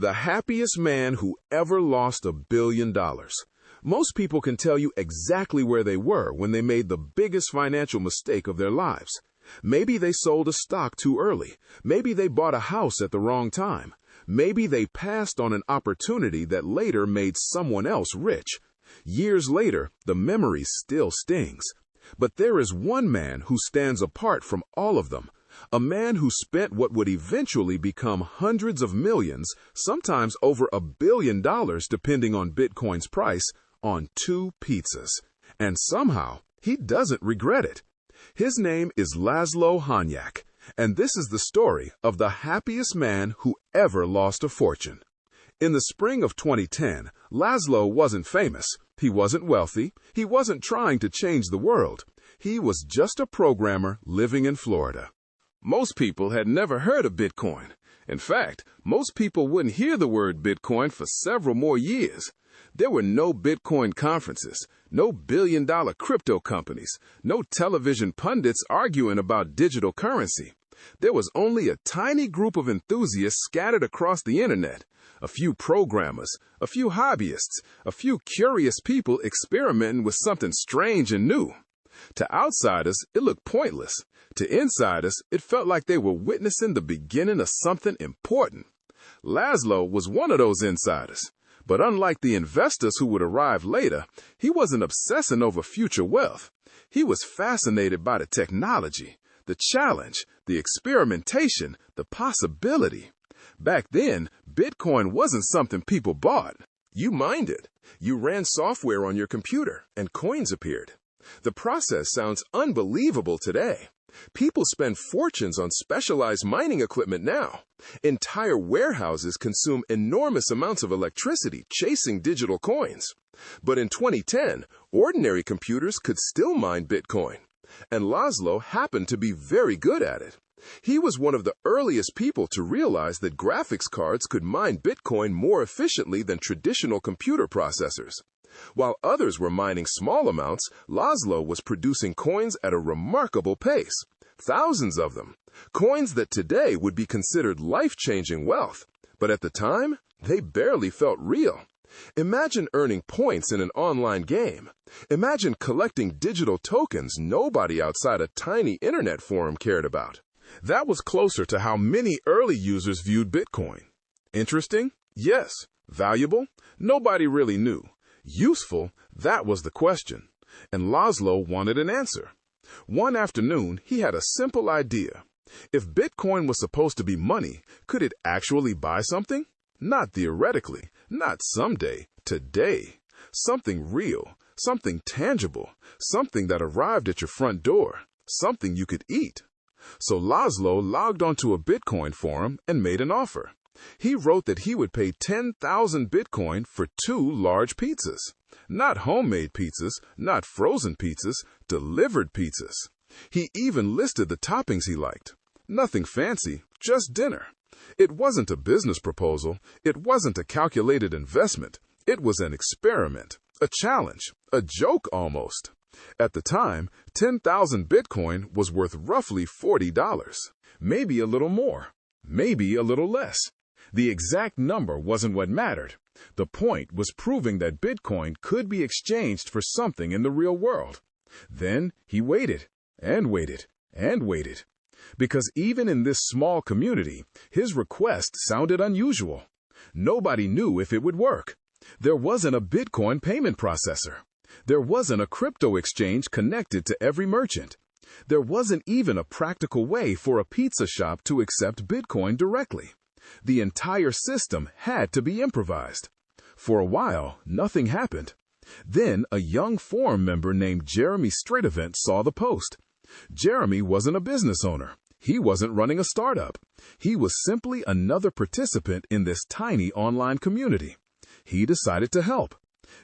The happiest man who ever lost $1 billion. Most people can tell you exactly where they were when they made the biggest financial mistake of their lives. Maybe they sold a stock too early. Maybe they bought a house at the wrong time. Maybe they passed on an opportunity that later made someone else rich. Years later, the memory still stings. But there is one man who stands apart from all of them. A man who spent what would eventually become hundreds of millions, sometimes over $1 billion depending on Bitcoin's price, on 2 pizzas. And somehow, he doesn't regret it. His name is Laszlo Hanyecz, and this is the story of the happiest man who ever lost a fortune. In the spring of 2010, Laszlo wasn't famous. He wasn't wealthy. He wasn't trying to change the world. He was just a programmer living in Florida. Most people had never heard of Bitcoin. In fact, most people wouldn't hear the word Bitcoin for several more years. There were no Bitcoin conferences, no billion-dollar crypto companies, no television pundits arguing about digital currency. There was only a tiny group of enthusiasts scattered across the internet, a few programmers, a few hobbyists, a few curious people experimenting with something strange and new. To outsiders, it looked pointless. To insiders, it felt like they were witnessing the beginning of something important. Laszlo was one of those insiders. But unlike the investors who would arrive later, he wasn't obsessing over future wealth. He was fascinated by the technology, the challenge, the experimentation, the possibility. Back then, Bitcoin wasn't something people bought. You mined it. You ran software on your computer, and coins appeared. The process sounds unbelievable today. People spend fortunes on specialized mining equipment now. Entire warehouses consume enormous amounts of electricity chasing digital coins. But in 2010, ordinary computers could still mine Bitcoin. And Laszlo happened to be very good at it. He was one of the earliest people to realize that graphics cards could mine Bitcoin more efficiently than traditional computer processors. While others were mining small amounts, Laszlo was producing coins at a remarkable pace. Thousands of them. Coins that today would be considered life-changing wealth. But at the time, they barely felt real. Imagine earning points in an online game. Imagine collecting digital tokens nobody outside a tiny internet forum cared about. That was closer to how many early users viewed Bitcoin. Interesting? Yes. Valuable? Nobody really knew. Useful? That was the question. And Laszlo wanted an answer. One afternoon, he had a simple idea. If Bitcoin was supposed to be money, could it actually buy something? Not theoretically, not someday, today. Something real, something tangible, something that arrived at your front door, something you could eat. So Laszlo logged onto a Bitcoin forum and made an offer. He wrote that he would pay 10,000 Bitcoin for 2 large pizzas. Not homemade pizzas, not frozen pizzas, delivered pizzas. He even listed the toppings he liked. Nothing fancy, just dinner. It wasn't a business proposal. It wasn't a calculated investment. It was an experiment, a challenge, a joke almost. At the time, 10,000 Bitcoin was worth roughly $40. Maybe a little more, maybe a little less. The exact number wasn't what mattered. The point was proving that Bitcoin could be exchanged for something in the real world. Then he waited, and waited, and waited. Because even in this small community, his request sounded unusual. Nobody knew if it would work. There wasn't a Bitcoin payment processor. There wasn't a crypto exchange connected to every merchant. There wasn't even a practical way for a pizza shop to accept Bitcoin directly. The entire system had to be improvised. For a while, nothing happened. Then a young forum member named Jeremy Stradivant saw the post. Jeremy wasn't a business owner. He wasn't running a startup. He was simply another participant in this tiny online community. He decided to help.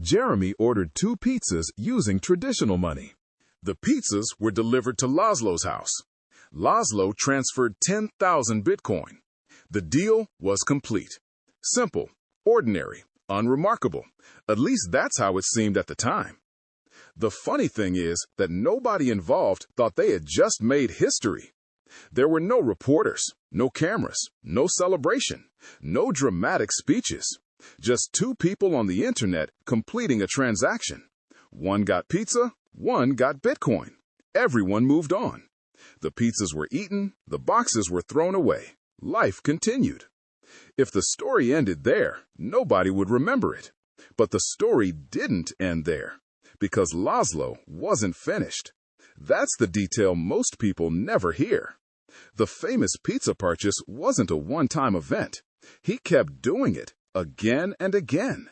Jeremy ordered 2 pizzas using traditional money. The pizzas were delivered to Laszlo's house. Laszlo transferred 10,000 Bitcoin. The deal was complete. Simple, ordinary, unremarkable. At least that's how it seemed at the time. The funny thing is that nobody involved thought they had just made history. There were no reporters, no cameras, no celebration, no dramatic speeches. Just two people on the internet completing a transaction. One got pizza, one got Bitcoin. Everyone moved on. The pizzas were eaten, the boxes were thrown away. Life continued. If the story ended there, nobody would remember it. But the story didn't end there, because Laszlo wasn't finished. That's the detail most people never hear. The famous pizza purchase wasn't a one-time event. He kept doing it again and again.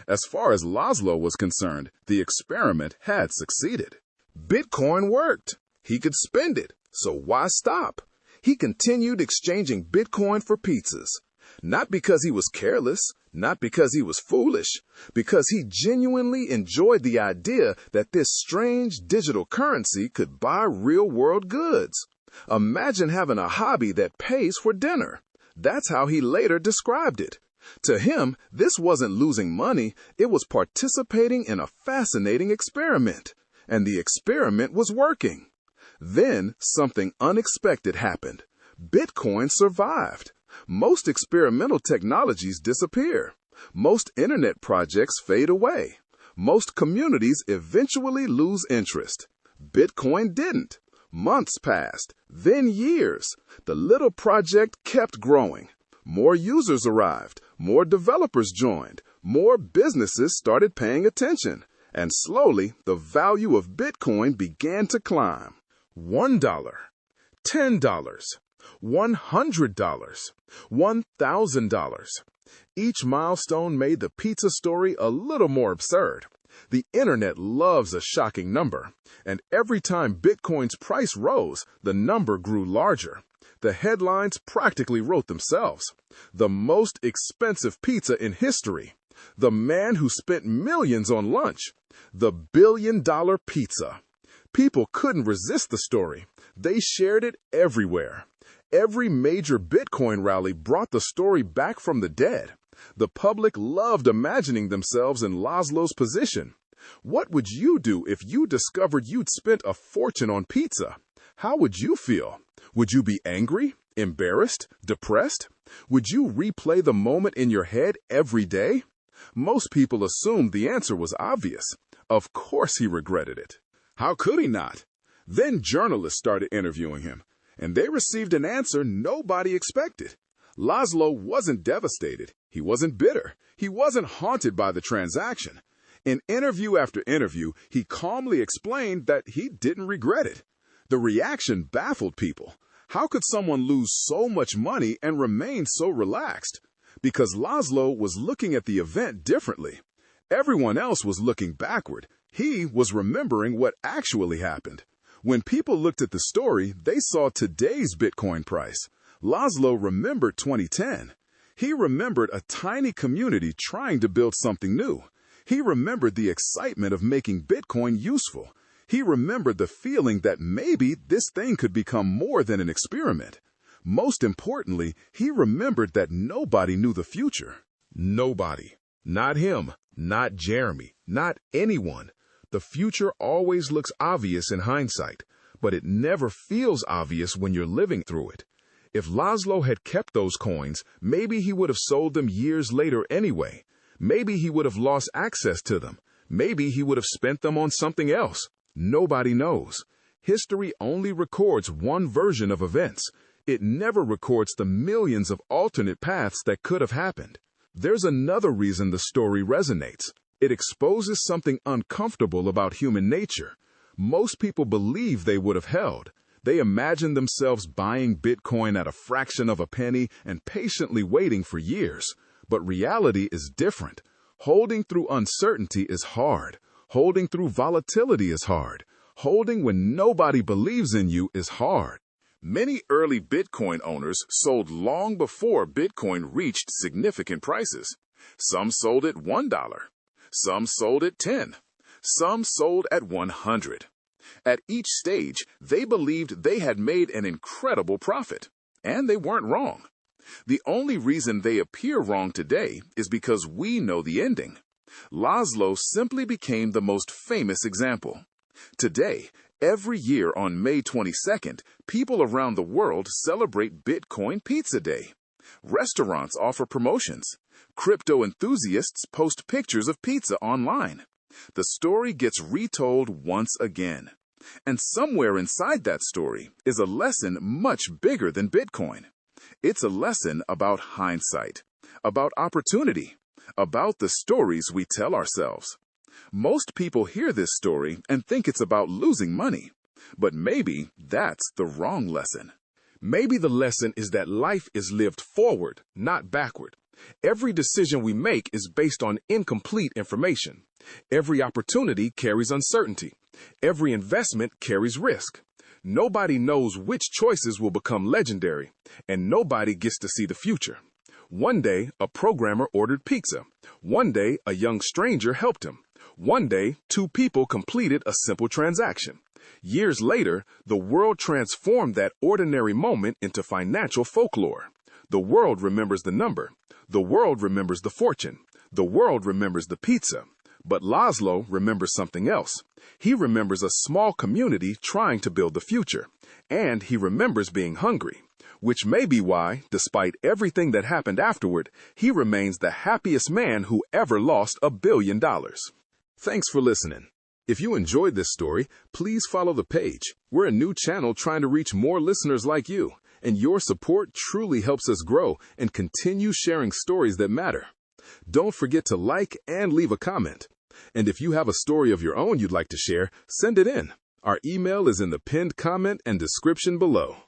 As far as Laszlo was concerned, the experiment had succeeded. Bitcoin worked. He could spend it, so why stop? He continued exchanging Bitcoin for pizzas. Not because he was careless, not because he was foolish, because he genuinely enjoyed the idea that this strange digital currency could buy real-world goods. Imagine having a hobby that pays for dinner. That's how he later described it. To him, this wasn't losing money, it was participating in a fascinating experiment. And the experiment was working. Then something unexpected happened. Bitcoin survived. Most experimental technologies disappear. Most internet projects fade away. Most communities eventually lose interest. Bitcoin didn't. Months passed, then years. The little project kept growing. More users arrived, more developers joined, more businesses started paying attention, and slowly the value of Bitcoin began to climb. $1, $10, $100, $1,000. Each milestone made the pizza story a little more absurd. The internet loves a shocking number, and every time Bitcoin's price rose, the number grew larger. The headlines practically wrote themselves. The most expensive pizza in history. The man who spent millions on lunch. The billion-dollar pizza. People couldn't resist the story. They shared it everywhere. Every major Bitcoin rally brought the story back from the dead. The public loved imagining themselves in Laszlo's position. What would you do if you discovered you'd spent a fortune on pizza? How would you feel? Would you be angry, embarrassed, depressed? Would you replay the moment in your head every day? Most people assumed the answer was obvious. Of course he regretted it. How could he not? Then journalists started interviewing him, and they received an answer nobody expected. Laszlo wasn't devastated. He wasn't bitter. He wasn't haunted by the transaction. In interview after interview, he calmly explained that he didn't regret it. The reaction baffled people. How could someone lose so much money and remain so relaxed? Because Laszlo was looking at the event differently. Everyone else was looking backward. He was remembering what actually happened. When people looked at the story, they saw today's Bitcoin price. Laszlo remembered 2010. He remembered a tiny community trying to build something new. He remembered the excitement of making Bitcoin useful. He remembered the feeling that maybe this thing could become more than an experiment. Most importantly, he remembered that nobody knew the future. Nobody. Not him, not Jeremy, not anyone. The future always looks obvious in hindsight, but it never feels obvious when you're living through it. If Laszlo had kept those coins, maybe he would have sold them years later anyway. Maybe he would have lost access to them. Maybe he would have spent them on something else. Nobody knows. History only records one version of events. It never records the millions of alternate paths that could have happened. There's another reason the story resonates. It exposes something uncomfortable about human nature. Most people believe they would have held. They imagine themselves buying Bitcoin at a fraction of a penny and patiently waiting for years. But reality is different. Holding through uncertainty is hard. Holding through volatility is hard. Holding when nobody believes in you is hard. Many early Bitcoin owners sold long before Bitcoin reached significant prices. Some sold at $1. Some sold at 10. Some sold at 100. At each stage, they believed they had made an incredible profit. And they weren't wrong. The only reason they appear wrong today is because we know the ending. Laszlo simply became the most famous example. Today, Every year on May 22nd, people around the world celebrate Bitcoin Pizza Day. Restaurants offer promotions. Crypto enthusiasts post pictures of pizza online. The story gets retold once again. And somewhere inside that story is a lesson much bigger than Bitcoin. It's a lesson about hindsight, about opportunity, about the stories we tell ourselves. Most people hear this story and think it's about losing money. But maybe that's the wrong lesson. Maybe the lesson is that life is lived forward, not backward. Every decision we make is based on incomplete information. Every opportunity carries uncertainty. Every investment carries risk. Nobody knows which choices will become legendary, and nobody gets to see the future. One day, a programmer ordered pizza. One day, a young stranger helped him. One day, two people completed a simple transaction. Years later, the world transformed that ordinary moment into financial folklore. The world remembers the number. The world remembers the fortune. The world remembers the pizza. But Laszlo remembers something else. He remembers a small community trying to build the future. And he remembers being hungry, which may be why, despite everything that happened afterward, he remains the happiest man who ever lost $1 billion. Thanks for listening. If you enjoyed this story, please follow the page. We're a new channel trying to reach more listeners like you, and your support truly helps us grow and continue sharing stories that matter. Don't forget to like and leave a comment. And if you have a story of your own you'd like to share, send it in. Our email is in the pinned comment and description below.